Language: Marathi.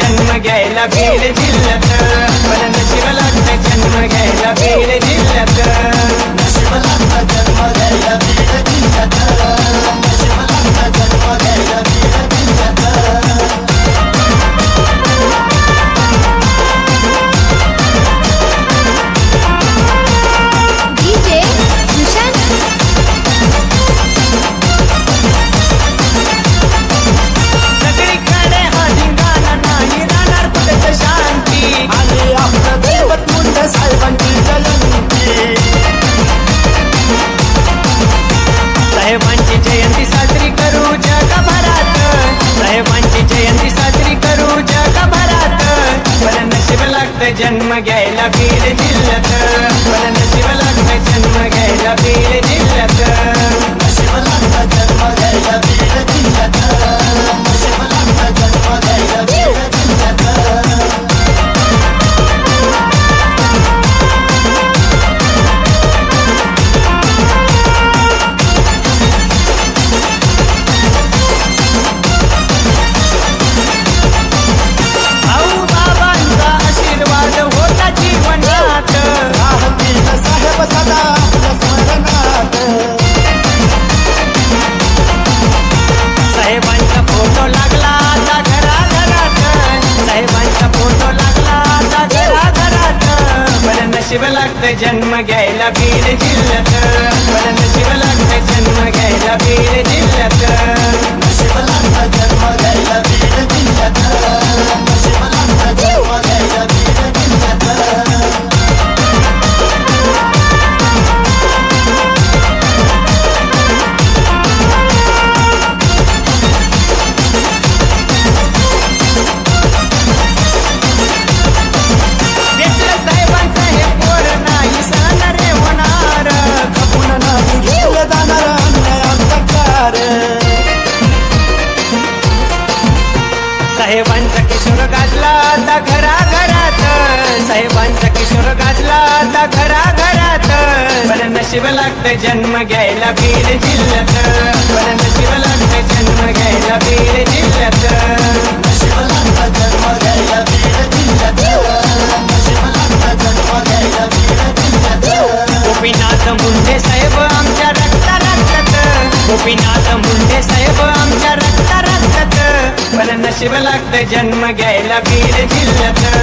जन्म घ्यायला बीड जिल्ह्यात मला नशीब लागतं जन्म घ्यायला बीड जिल्ह्यात नशीब लागतं जन्म घ्यायला बीड जिल्ह्यात नशीब लागतं जन्म घ्यायला बीड जिल्ह्यात साहेबांची जयंती साजरी करू जगभरात साहेबांची जयंती साजरी करू जगभरात मला नशीब लागतं जन्म घ्यायला बीड जिल्ह्यात मला नशीब लागतं जन्म घ्यायला बीड जिल्ह्यात नशीब लागतं जन्म घ्यायला बीड जिल्ह्यात नशीब लागतं जन्म घ्यायला बीड जिल्ह्यात साहेबांचा फोटो लागला आता घराघरात साहेबांचा फोटो लागला आता घराघरात मला नशीब लागतं जन्म घ्यायला बीड जिल्ह्यात मला नशीब लागतं जन्म घ्यायला बीड जिल्ह्यात नशीब लागतं जन्म घ्यायला बीड जिल्ह्यात नशीब लागतं जन्म घ्यायला बीड जिल्ह्यात साहेबांचा किशोर गाजला आता घराघरात साहेबांचा किशोर गाजला आता घराघरात मला नशीब लागतं जन्म घ्यायला बीड जिल्ह्यात मला नशीब लागतं जन्म घ्यायला बीड जिल्ह्यात नशीब लागतं जन्म घ्यायला बीड जिल्ह्यात नशीब लागतं जन्म घ्यायला बीड जिल्ह्यात गोपीनाथ मुंडे साहेब आमच्या रक्ता रक्तात गोपीनाथ मुंडे साहेब आमच्या रक्ता रक्तात मला नशीब लागतं जन्म घ्यायला बीड जिल्ह्यात